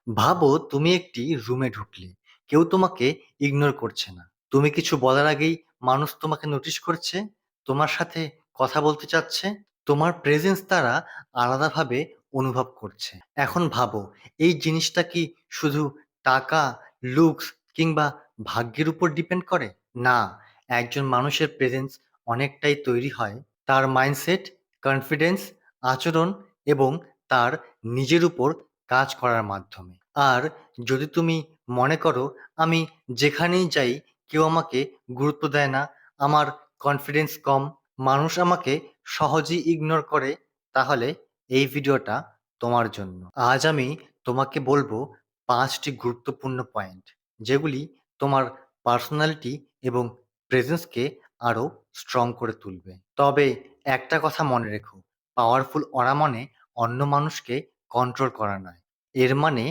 ভাবো তুমি একটি রুমে ঢুকলে, কেউ তোমাকে ইগনোর করছে না। তুমি কিছু বলার আগেই মানুষ তোমাকে নোটিশ করছে, তোমার সাথে কথা বলতে চাচ্ছে, তোমার প্রেজেন্স তারা আলাদাভাবে অনুভব করছে। এখন ভাবো, এই জিনিসটা কি শুধু টাকা, লুকস কিংবা ভাগ্যের উপর ডিপেন্ড করে? না, একজন মানুষের প্রেজেন্স অনেকটাই তৈরি হয় তার মাইন্ডসেট, কনফিডেন্স, আচরণ এবং তার নিজের উপর কাজ করার মাধ্যমে। আর যদি তুমি মনে করো আমি যেখানেই যাই কেউ আমাকে গুরুত্ব দেয় না, আমার কনফিডেন্স কম, মানুষ আমাকে সহজেই ইগনোর করে, তাহলে এই ভিডিওটা তোমার জন্য। আজ আমি তোমাকে বলবো 5টি গুরুত্বপূর্ণ পয়েন্ট, যেগুলি তোমার পার্সোনালিটি এবং প্রেজেন্সকে আরো স্ট্রং করে তুলবে। তবে একটা কথা মনে রেখো, পাওয়ারফুল অরা মানে অন্য মানুষকে কন্ট্রোল করা নয়, এর মানে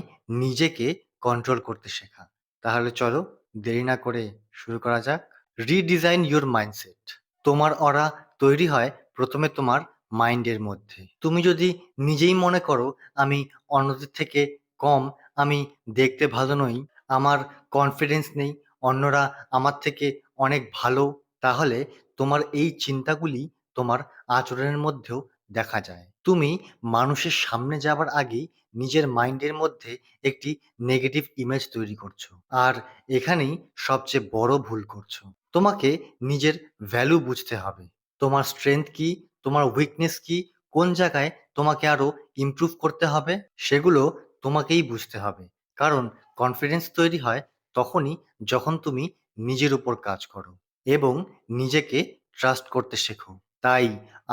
নিজেকে কন্ট্রোল করতে শেখা। তাহলে চলো দেরি না করে শুরু করা যাক। Redesign your mindset. তোমার অরা তৈরি হয় প্রথমে তোমার মাইন্ডের মধ্যে। তুমি যদি নিজেই মনে করো আমি অন্যদের থেকে কম, আমি দেখতে ভালো নই, আমার কনফিডেন্স নেই, অন্যরা আমার থেকে অনেক ভালো, তাহলে তোমার এই চিন্তাগুলি তোমার আচরণের মধ্যেও দেখা যায়। তুমি মানুষের সামনে যাবার আগেই নিজের মাইন্ডের মধ্যে একটি নেগেটিভ ইমেজ তৈরি করছো, আর এখানেই সবচেয়ে বড় ভুল করছো। তোমাকে নিজের ভ্যালু বুঝতে হবে। তোমার স্ট্রেংথ কি, তোমার উইকনেস কি, কোন জায়গায় তোমাকে আরো ইমপ্রুভ করতে হবে, সেগুলো তোমাকেই বুঝতে হবে। কারণ কনফিডেন্স তৈরি হয় তখনই যখন তুমি নিজের উপর কাজ করো এবং নিজেকে ট্রাস্ট করতে শেখো। তাই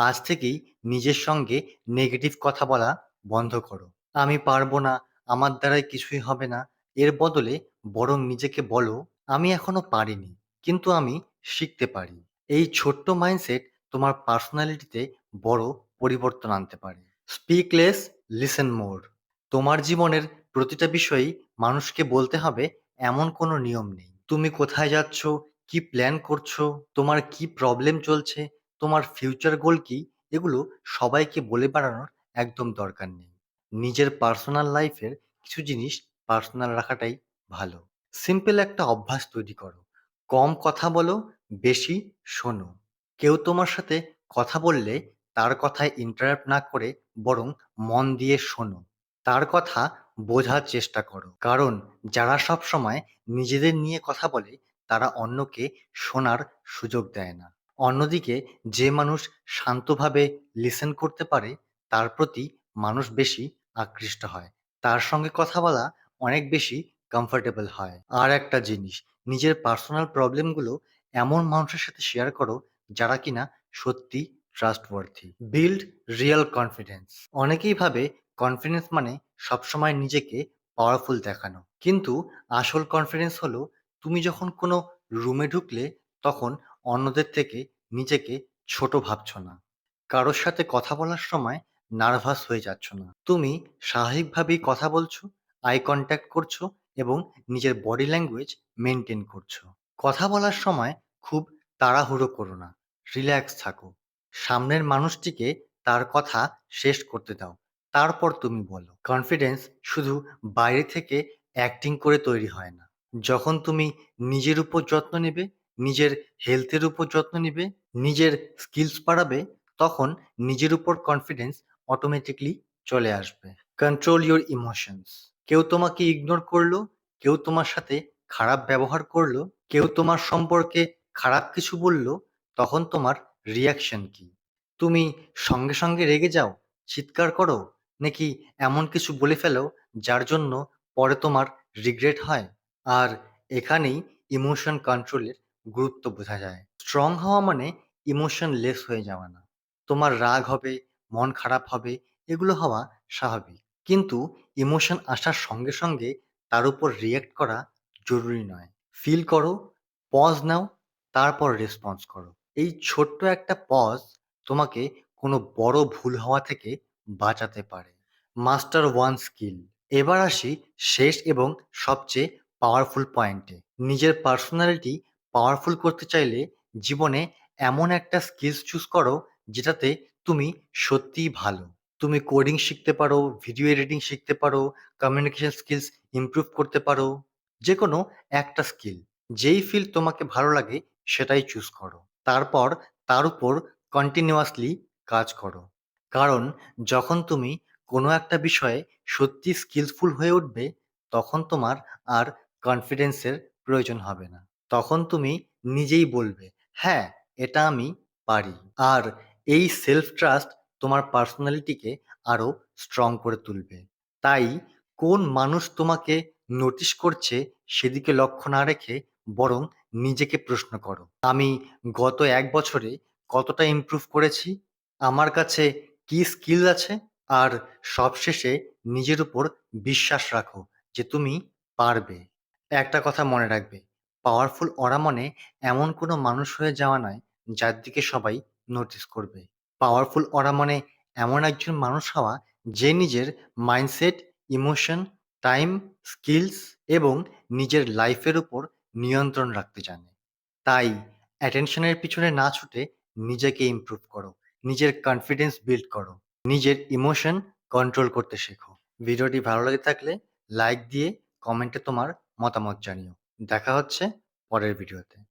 আজ থেকেই নিজের সঙ্গে নেগেটিভ কথা বলা বন্ধ করো। আমি পারবো না, আমার দ্বারাই কিছুই হবে না, এর বদলে বরং নিজেকে বলো আমি এখনো পারিনি, কিন্তু আমি শিখতে পারি। এই ছোট্ট মাইন্ডসেট তোমার পার্সোনালিটিতে বড় পরিবর্তন আনতে পারে। স্পিক লেস, লিসেন মোর। তোমার জীবনের প্রতিটা বিষয়েই মানুষকে বলতে হবে এমন কোনো নিয়ম নেই। তুমি কোথায় যাচ্ছ, কি প্ল্যান করছো, তোমার কি প্রবলেম চলছে, তোমার ফিউচার গোল কি, এগুলো সবাইকে বলে বেড়ানোর একদম দরকার নেই। নিজের পার্সোনাল লাইফের কিছু জিনিস পার্সোনাল রাখাটাই ভালো। সিম্পল একটা অভ্যাস তৈরি করো, কম কথা বলো, বেশি শোনো। কেউ তোমার সাথে কথা বললে তার কথায় ইন্টারাপ্ট না করে বরং মন দিয়ে শোনো, তার কথা বোঝার চেষ্টা করো। কারণ যারা সব সময় নিজেদের নিয়ে কথা বলে তারা অন্যকে শোনার সুযোগ দেয় না। অন্যদিকে যে মানুষ শান্তভাবে লিসেন করতে পারে তার প্রতি মানুষ বেশি আকৃষ্ট হয়, তার সঙ্গে কথা বলা অনেক বেশি কমফোর্টেবল হয়। আর একটা জিনিস, নিজের পার্সোনাল প্রবলেমগুলো এমন মানুষের সাথে শেয়ার করো যারা কিনা সত্যি ট্রাস্টওয়ার্থি। Build real confidence. অনেকেই ভাবে কনফিডেন্স মানে সবসময় নিজেকে পাওয়ারফুল দেখানো, কিন্তু আসল কনফিডেন্স হলো তুমি যখন কোনো রুমে ঢুকলে তখন অন্যদের থেকে নিজেকে ছোট ভাবছো না, কারোর সাথে কথা বলার সময় নার্ভাস হয়ে যাচ্ছ না, তুমি স্বাভাবিকভাবেই কথা বলছো, আই কন্ট্যাক্ট করছো এবং নিজের বডি ল্যাঙ্গুয়েজ মেনটেন করছো। কথা বলার সময় খুব তাড়াহুড়ো করো না, রিল্যাক্স থাকো, সামনের মানুষটিকে তার কথা শেষ করতে দাও, তারপর তুমি বলো। কনফিডেন্স শুধু বাইরে থেকে অ্যাক্টিং করে তৈরি হয় না। যখন তুমি নিজের উপর যত্ন নেবে, নিজের হেলথের উপর যত্ন নেবে, নিজের স্কিলস বাড়াবে, তখন নিজের উপর কনফিডেন্স অটোমেটিকলি চলে আসবে। Control your emotions. কেউ তোমাকে ইগনোর করলো, কেউ তোমার সাথে খারাপ ব্যবহার করলো, কেউ তোমার সম্পর্কে খারাপ কিছু বলল, তখন তোমার রিয়াকশন কি? তুমি সঙ্গে সঙ্গে রেগে যাও, চিৎকার করো, নাকি এমন কিছু বলে ফেলো যার জন্য পরে তোমার রিগ্রেট হয়? আর এখানেই ইমোশন কন্ট্রোলের গুরুত্ব বোঝা যায়। স্ট্রং হওয়া মানে ইমোশন লেস হয়ে যাওয়া না। তোমার রাগ হবে, মন খারাপ হবে, এগুলো হওয়া স্বাভাবিক, কিন্তু ইমোশন আসার সঙ্গে সঙ্গে তার উপর রিয়েক্ট করা জরুরি নয়। ফিল করো, পজ নাও, তারপর রেসপন্স করো। এই ছোট্ট একটা পজ তোমাকে কোনো বড় ভুল হওয়া থেকে বাঁচাতে পারে। Master one skill. এবার আসি শেষ এবং সবচেয়ে পাওয়ারফুল পয়েন্টে। নিজের পার্সোনালিটি পাওয়ারফুল করতে চাইলে জীবনে এমন একটা স্কিলস চুজ করো যেটাতে তুমি সত্যিই ভালো। তুমি কোডিং শিখতে পারো, ভিডিও এডিটিং শিখতে পারো, কমিউনিকেশন স্কিলস ইমপ্রুভ করতে পারো। যেকোনো একটা স্কিল। যেই ফিল্ড তোমাকে ভালো লাগে সেটাই চুজ করো। তারপর তার উপর কন্টিনিউয়াসলি কাজ করো। কারণ যখন তুমি কোনো একটা বিষয়ে সত্যি স্কিলফুল হয়ে উঠবে, তখন তোমার আর কনফিডেন্সের প্রয়োজন হবে না। তখন তুমি নিজেই বলবে, "হ্যাঁ, এটা আমি পারি।" আর এই সেলফ ট্রাস্ট তোমার পার্সোনালিটিকে আরো স্ট্রং করে তুলবে। তাই কোন মানুষ তোমাকে নোটিস করছে সেদিকে লক্ষ্য না রেখে বরং নিজেকে প্রশ্ন করো, আমি গত ১ বছরে কতটা ইমপ্রুভ করেছি? আমার কাছে কি স্কিল আছে? আর সবশেষে নিজের উপর বিশ্বাস রাখো যে তুমি পারবে। একটা কথা মনে রাখবে, পাওয়ারফুল অরা মানে এমন কোনো মানুষ হয়ে যাওয়া নয় যার দিকে সবাই নোটিস করবে। পাওয়ারফুল অরা মানে এমন একজন মানুষ হওয়া যে নিজের মাইন্ডসেট, ইমোশন, টাইম, স্কিলস এবং নিজের লাইফের উপর নিয়ন্ত্রণ রাখতে জানে। তাই অ্যাটেনশনের পিছনে না ছুটে নিজেকে ইমপ্রুভ করো, নিজের কনফিডেন্স বিল্ড করো, নিজের ইমোশন কন্ট্রোল করতে শেখো। ভিডিওটি ভালো লেগে থাকলে লাইক দিয়ে কমেন্টে তোমার মতামত জানিও। দেখা হচ্ছে পরের ভিডিওতে।